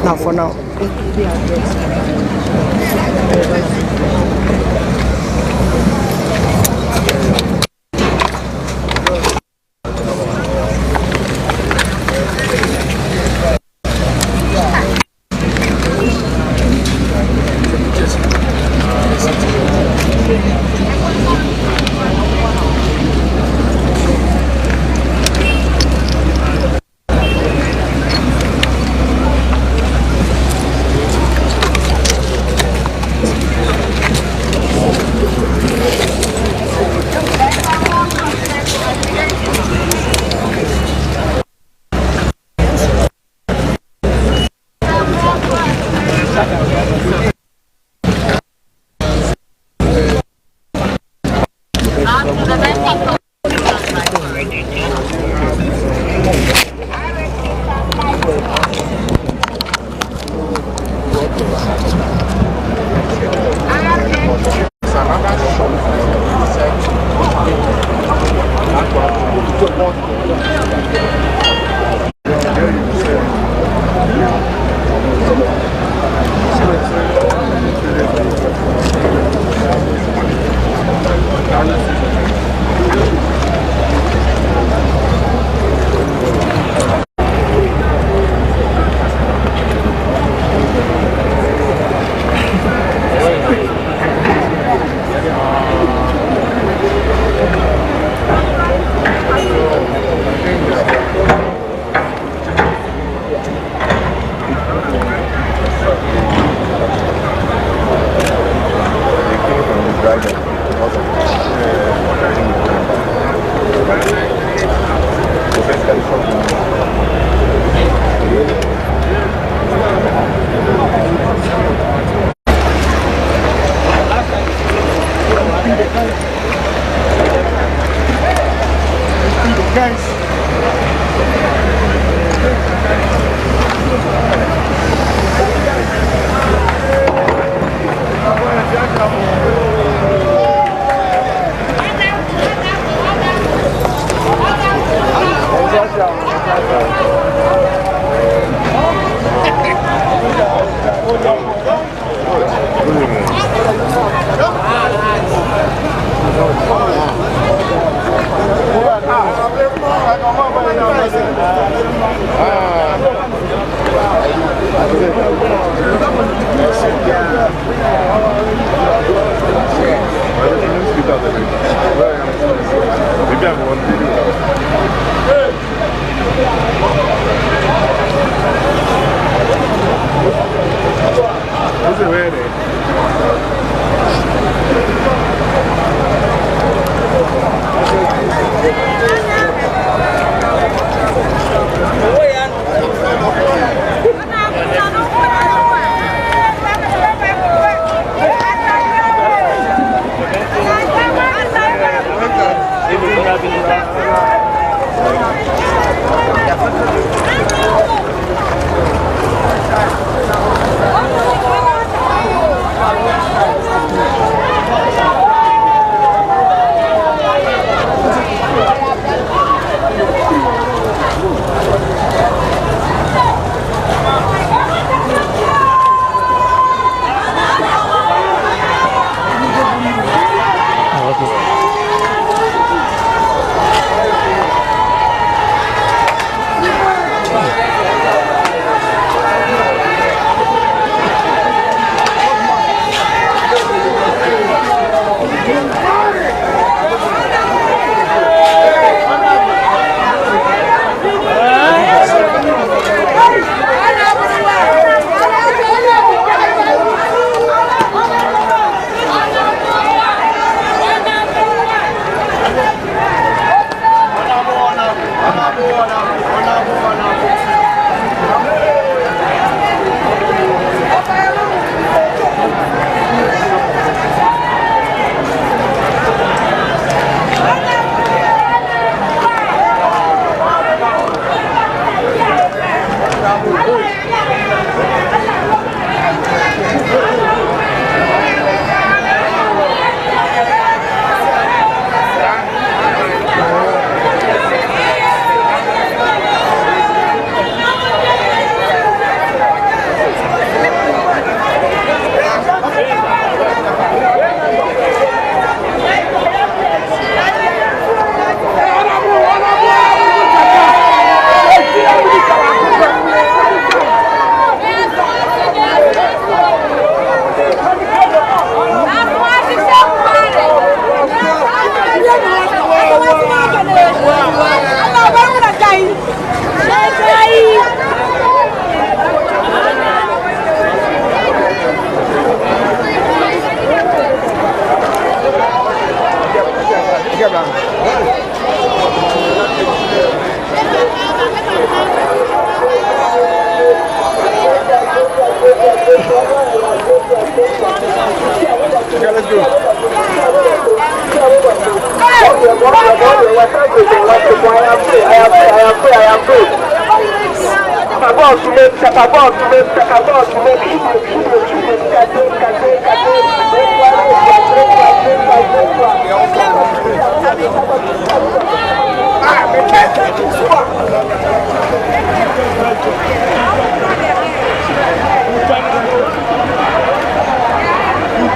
Not for now. Let's go.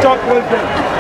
Talk with them.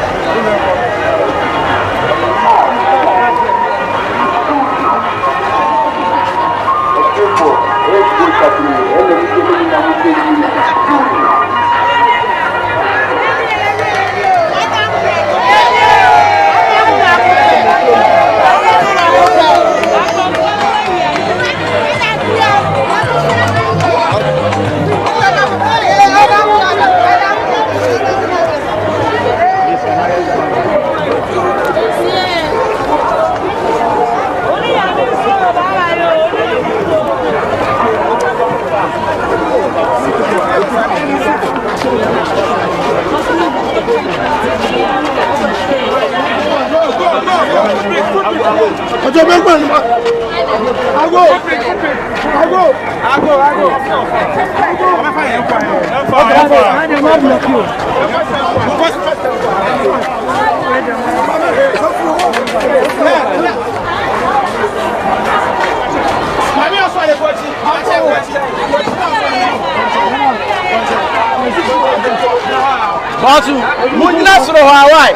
Batu, muna suru Hawaii.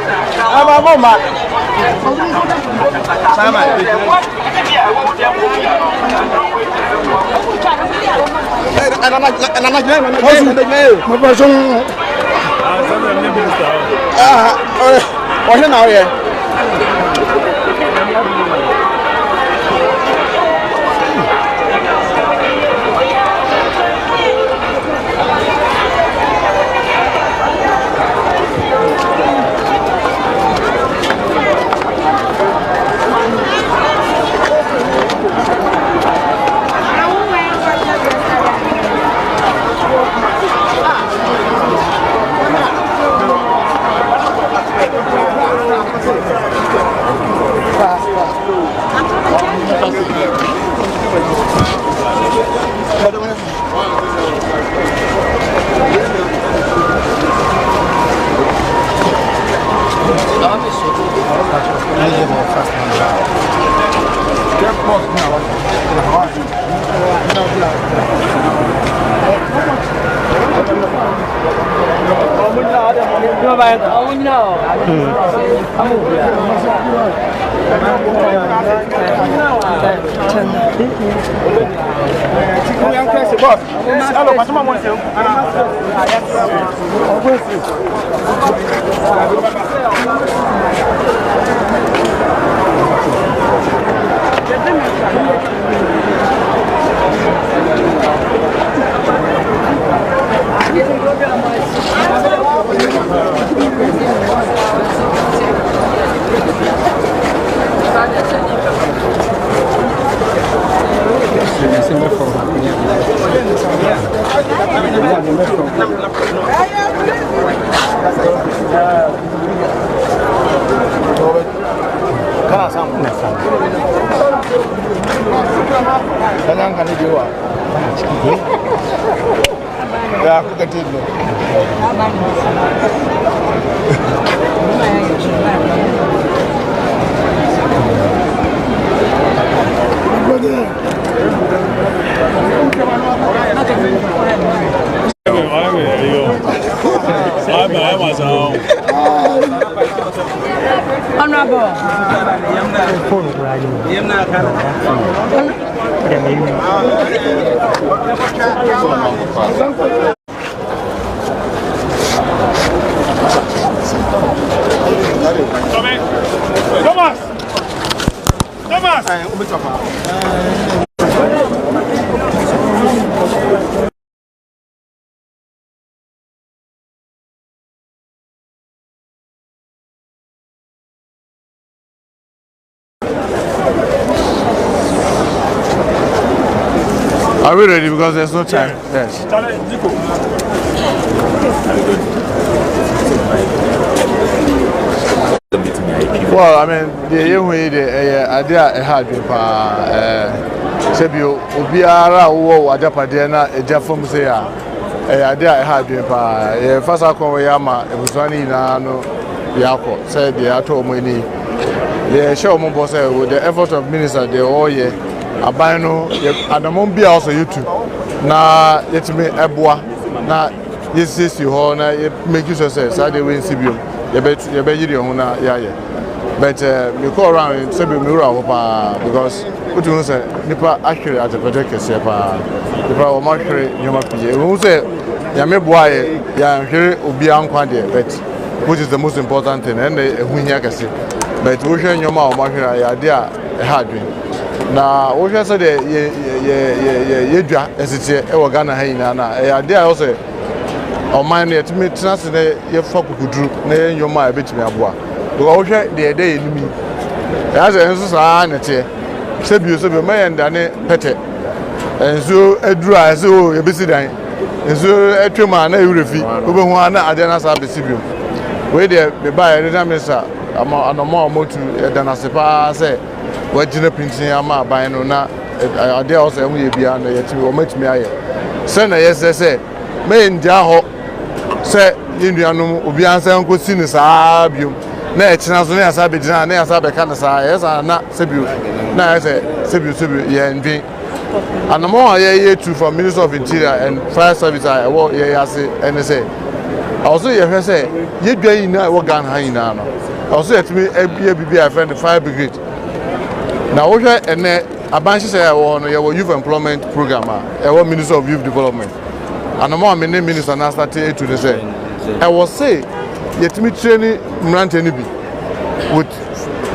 Aba mama. Sama. Are we ready? Because there's no time. Yes. The meeting Well, I mean, the young way the idea a hard Sebio Ubiara or Adapadena, a Jafum say, idea a hard first I come Yama, it was one in no Yako, said the Ato Mini. The show Mombose with the effort of minister, the all year, Abano, and the Mombia also YouTube. Now, let me Ebwa, now, yes, you honor, make you say, Saturday win Sibium, you bet you honor, yeah. But we go around in Sebi Mura because what you say, Nipa actually at the project is a Nipa or Markery, Yamapi. We say, Yameboy, Yan here will be unquanted, but which is the most important thing, and when you can see. But we share your mouth, Markery, idea a hard dream. Now, we shall say, Yedra, as it's a Ghana Haina, idea also. Or mine, yet me translate your folk who drew, nay, your mind, bit me a boy. Because the day in me, as a society, Sebu man and Pete, and so a dry, so a busy day, and so a man, a refi, who want Adana Sabisibu. Where they buy a redamisa, a more motu than a sepa say, what Gina Pinching Ama by no na, I dare also only be under yet to omit me. Send a yes, I say, may in Jaho say, Indian Ubiansa Uncle Sinus Abium. Na echina so na asabe jina na asabe kana sa yes na sebiu na say sebiu ye ndwin anamo ye too from Minister of Interior and Fire Service I wo ye ase and say also ye hwe say ye dwan na wo Ghana ha ina no also yet me ye bibi a friend fire brigade na wo hwe ene abanshi say wo no ye wo youth employment program e wo Minister of Youth Development anamo me minister na start to dey say I was say yet me training Mrante Nibi with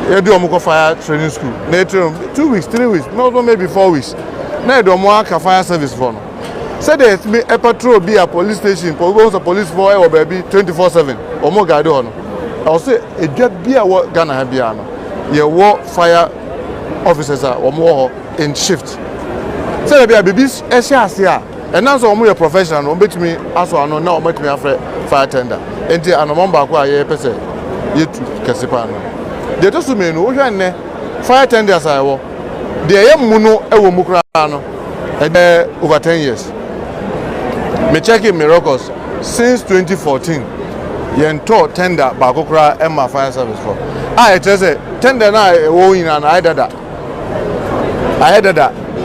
Adum fire training school. Later 2 weeks, 3 weeks, no maybe 4 weeks. Now Adum fire service for no. Said that me a patrol be a police station, police for or baby 24/7 or more guide on. I'll say a job be a work Ghana Habiano. Your war fire officers or more in shift. Said be a baby's SCR. And now so more professional, bet me as I know now bet me after fire tender. Enti anomba kwa ye pese yetu kesepano de to so me no wo hwanne fire tenders ayo de ye muno ewo mukra no over 10 years me checking miracles since 2014 yen to tender ba kokra emma fire service for it say tender na wo yin na aidada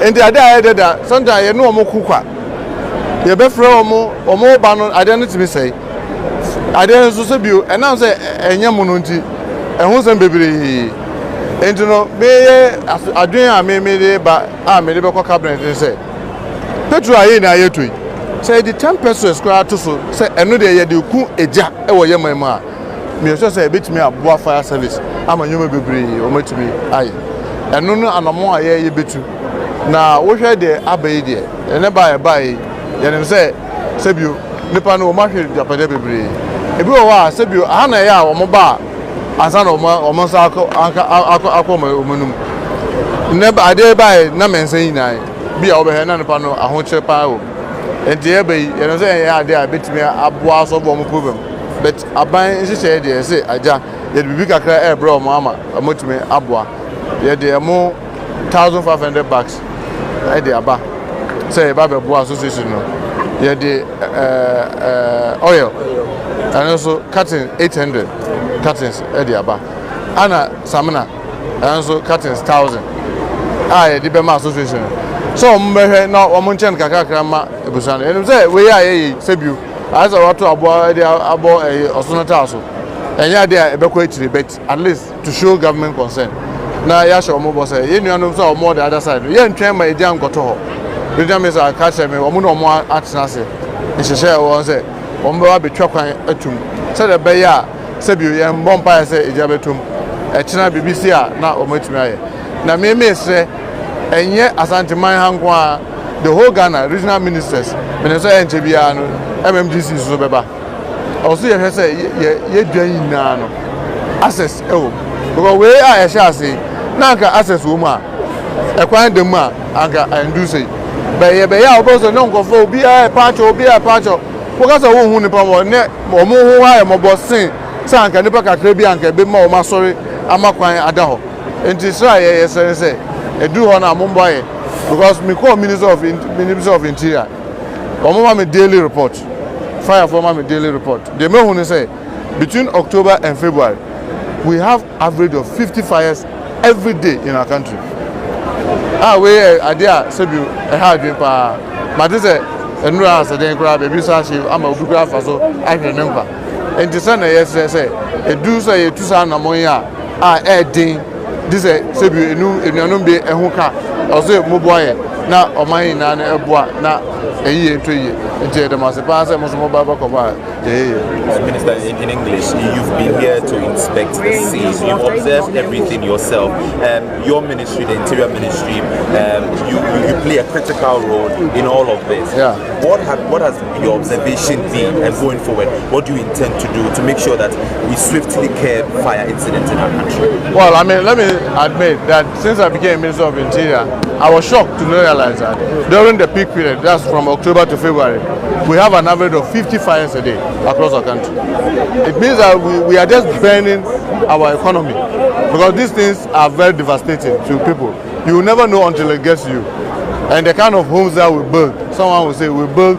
enti aidada sometimes ye no mo kukwa ye be frɛ omo ba no identity me say I didn't so be and now say enyamununti ehun sem bebre enti no me adwen a me ba a me de be cabinet say petro ayi na ayetoi say the 10 pesos square to so say eno de ye de ku eja e wo ye man ma me so say betimi aboa fire service ama nyoma bebre o matimi ayi eno no anamo aye ye betu na wo hwe de abai de ene ba ye nem say sebio nipa no o ma hwe japade bebre ebi wa sebio ana ya wo mo ba asa na o mo sa akọ omunum ne ba ade ba na mensan yinai bi a obehɛ na nipa no ahoche pa o enti e be ye no say ya ade a betimi aboa so bo mo problem but aban nhyehyɛ de say aja ye bibi kakra e bro mo ama amotimi aboa ye de mo 1500 bucks e de aba say ba be boa association no ye de oil and also cutting 800 cuttings e de aba ana samina and also cuttings 1000 ye de be ma association so mbehwe na o mo nchen kakra ma ebusan enu say we ya ye sebiu asa wato abo de abo osonota so enya de e be ko etire bet at least to show government concern na ya show mo bo say ye nuanom so o mo the other side ye ntwen ma edia nkoto ho de me say ka che me o mo no mo atena se nhyehyɛ wo say o mo ba betwa kwan atum say de be ya sebiu ye mbompa say edia betum etena BBC a na o matumi aye na me se enye asanteman hanko a the whole Ghana regional ministers minister enchebia no MMGC so beba also ye say ye dwan na no access ewo because we a ye ase na nka access wo mu a ekwan dem a anka andu say be ya oboso no nkofo obi a pacho wo ka say wo hu nipa mo ne mo hu ha e mo bosin say anka nipa kakra bi anka be ma o ma sorry amakwan adaho enti sra ye say edu ho na momboye because me call Minister of Interior omo me daily report fire for me daily report they me who say between October and February we have average of 50 fires every day in our country we idea sebu e ha adwen pa but this enura aseden kura baby so achi ama obi kura fa so ahwe ne nkwa enti say na yes say edu say ye tusa na mon ya din this sebu enuanum be ehun ka also moboye na oman na na eboa na eyi etoye enti de masepa say mo so mobile ko ba Minister, in English, you've been here to inspect the scenes. You've observed everything yourself. Your ministry, the Interior Ministry, you play a critical role in all of this. Yeah. What has your observation been, and going forward, what do you intend to do to make sure that we swiftly curb fire incidents in our country? Well, I mean, let me admit that since I became Minister of Interior, I was shocked to realize that during the peak period, that's from October to February, we have an average of 50 fires a day across our country. It means that we are just burning our economy because these things are very devastating to people. You will never know until it gets to you. And the kind of homes that we build, someone will say we build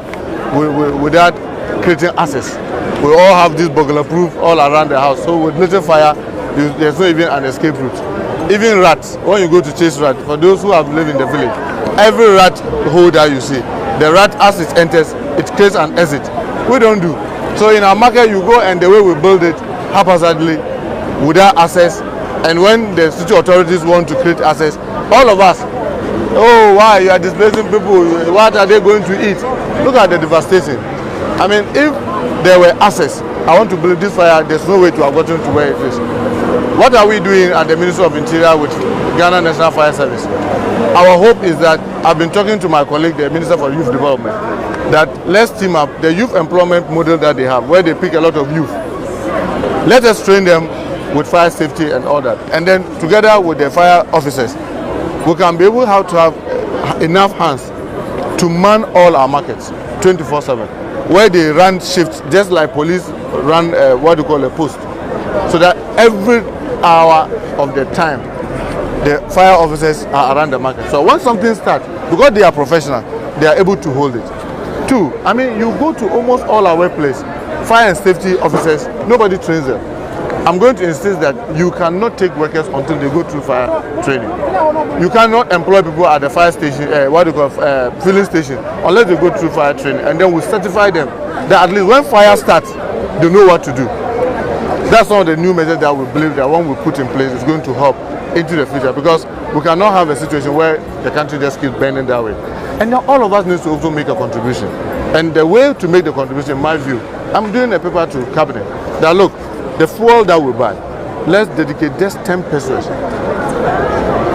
without creating access. We all have this burglar proof all around the house. So with little fire, there's not even an escape route. Even rats, when you go to chase rats, for those who have lived in the village, every rat hole that you see, the rat as it enters, it creates an exit. We don't do. So in our market, you go and the way we build it, haphazardly, without access. And when the city authorities want to create access, all of us, oh, why you are displacing people? What are they going to eat? Look at the devastation. I mean, if there were access, I want to believe this fire, there's no way to have gotten to where it is. What are we doing at the Ministry of Interior with Ghana National Fire Service? Our hope is that I've been talking to my colleague, the Minister for Youth Development, that let's team up the youth employment model that they have, where they pick a lot of youth. Let us train them with fire safety and all that. And then together with the fire officers, we can be able to have enough hands to man all our markets 24/7, where they run shifts just like police run what you call a post, so that every hour of the time the fire officers are around the market. So when something starts, because they are professional, they are able to hold it. Two, I mean, you go to almost all our workplace, fire and safety officers, nobody trains them. I'm going to insist that you cannot take workers until they go through fire training. You cannot employ people at the fire station, filling station, unless they go through fire training, and then we certify them that at least when fire starts, they know what to do. That's one of the new measures that we believe that when we put in place is going to help into the future, because we cannot have a situation where the country just keeps burning that way. And now all of us need to also make a contribution. And the way to make the contribution, in my view, I'm doing a paper to cabinet that look, the fuel that we buy, let's dedicate just 10 pesos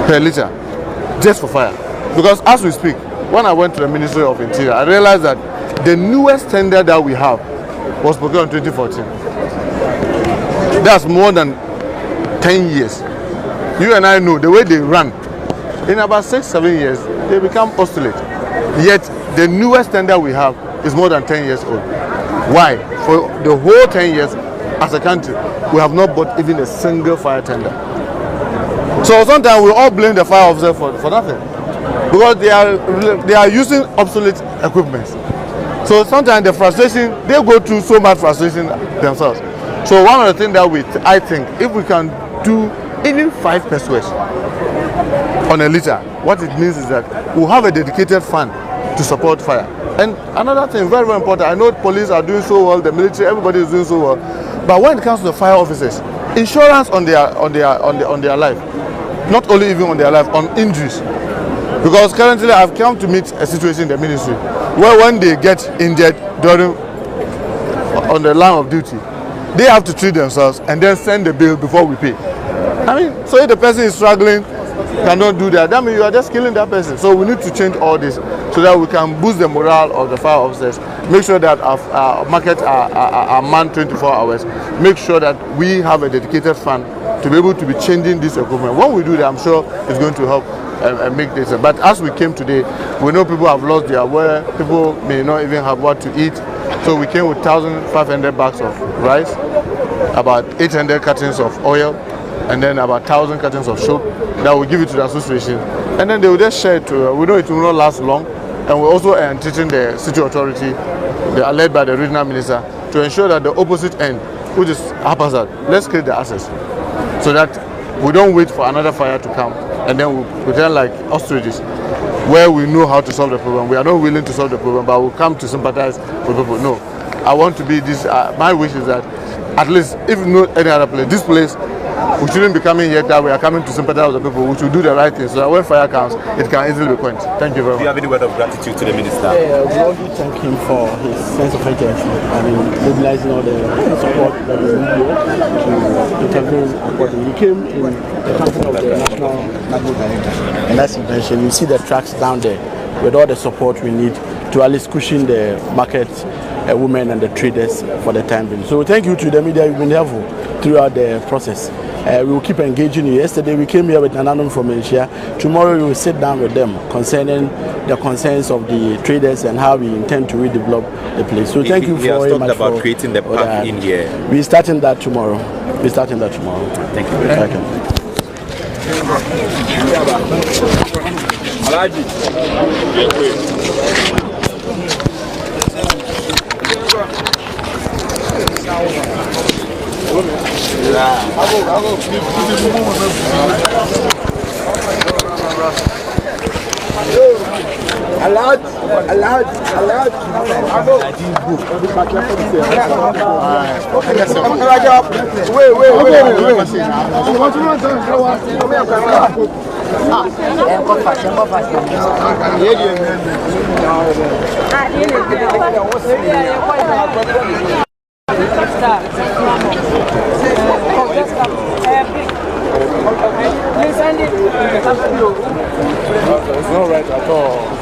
per liter just for fire. Because as we speak, when I went to the Ministry of Interior, I realized that the newest tender that we have was procured in 2014. That's more than 10 years. You and I know the way they run. In about 6-7 years, they become obsolete. Yet the newest tender we have is more than 10 years old. Why? For the whole 10 years, as a country, we have not bought even a single fire tender. So sometimes we all blame the fire officer for nothing, because they are using obsolete equipment. So sometimes the frustration, they go through so much frustration themselves. So one of the things that I think, if we can do even 5 pesos on a liter, what it means is that we'll have a dedicated fund to support fire. And another thing, very, very important, I know police are doing so well, the military, everybody is doing so well. But when it comes to the fire officers, insurance on their life, not only even on their life, on injuries. Because currently I've come to meet a situation in the ministry where when they get injured on the line of duty, they have to treat themselves and then send the bill before we pay. I mean, so if the person is struggling, cannot do that, that means you are just killing that person. So we need to change all this so that we can boost the morale of the fire officers, make sure that our markets are manned 24 hours, make sure that we have a dedicated fund to be able to be changing this equipment. When we do that, I'm sure it's going to help make this. But as we came today, we know people have lost their wear, people may not even have what to eat. So we came with 1,500 bags of rice, about 800 cartons of oil, and then about 1,000 cartons of soap that we give it to the association, and then they will just share it. We know it will not last long, and we're also teaching the city authority, they are led by the regional minister, to ensure that the opposite end, which is haphazard, let's create the access so that we don't wait for another fire to come and then we pretend like ostriches where we know how to solve the problem. We are not willing to solve the problem, but we'll come to sympathize with people. No, I want to be this. My wish is that at least, if not any other place, this place, we shouldn't be coming here that we are coming to sympathize with the people. We should do the right thing so that when fire comes, it can easily be quenched. Thank you very much. Do you have any word of gratitude to the minister? We want to thank him for his sense of urgency. I mean, mobilizing all the support that we need here to intervene accordingly. He came in the company of the National National Director, and as he mentioned, you see the trucks down there with all the support we need to at least cushion the market women and the traders for the time being. So thank you to the media. You've been helpful throughout the process. We will keep engaging you. Yesterday we came here with Adum from Asia. Tomorrow we will sit down with them concerning the concerns of the traders and how we intend to redevelop the place. So thank you very much about creating the park in here. We're starting that tomorrow. Thank you. Allowed. It's not right at all.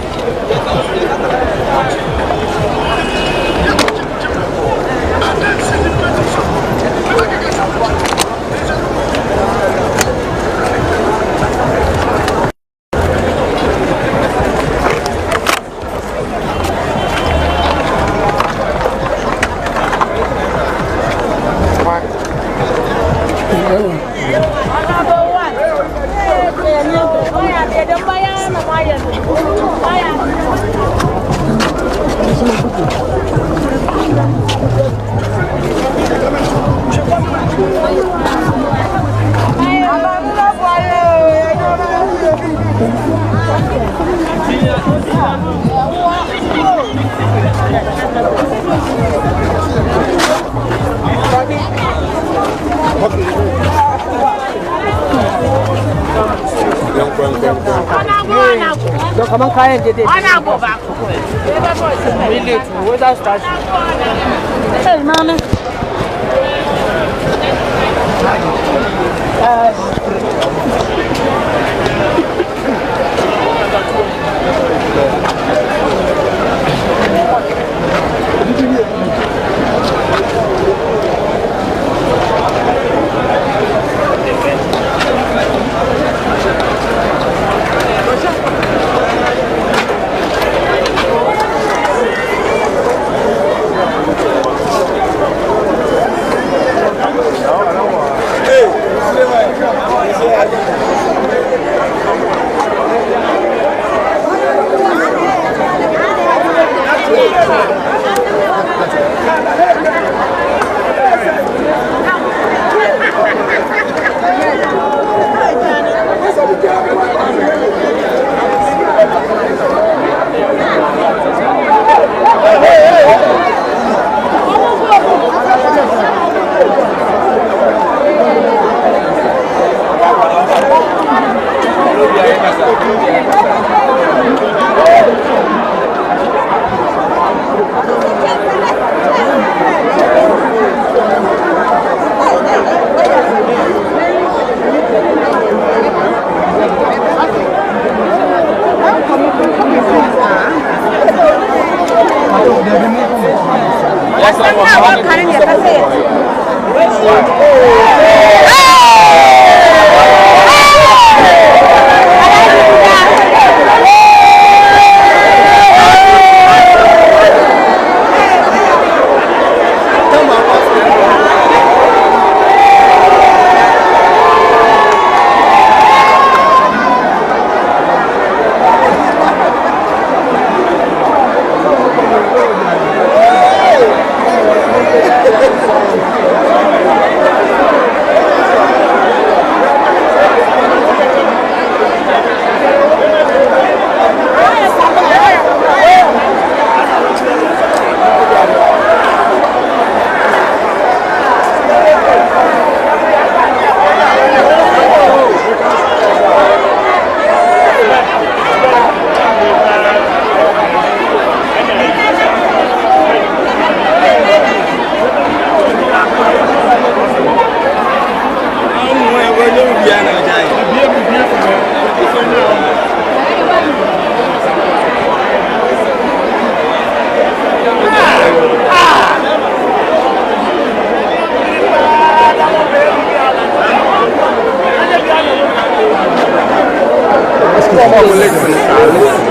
Come on, Kaya did it. I go back. Where's that start? Hey, Mama. I'm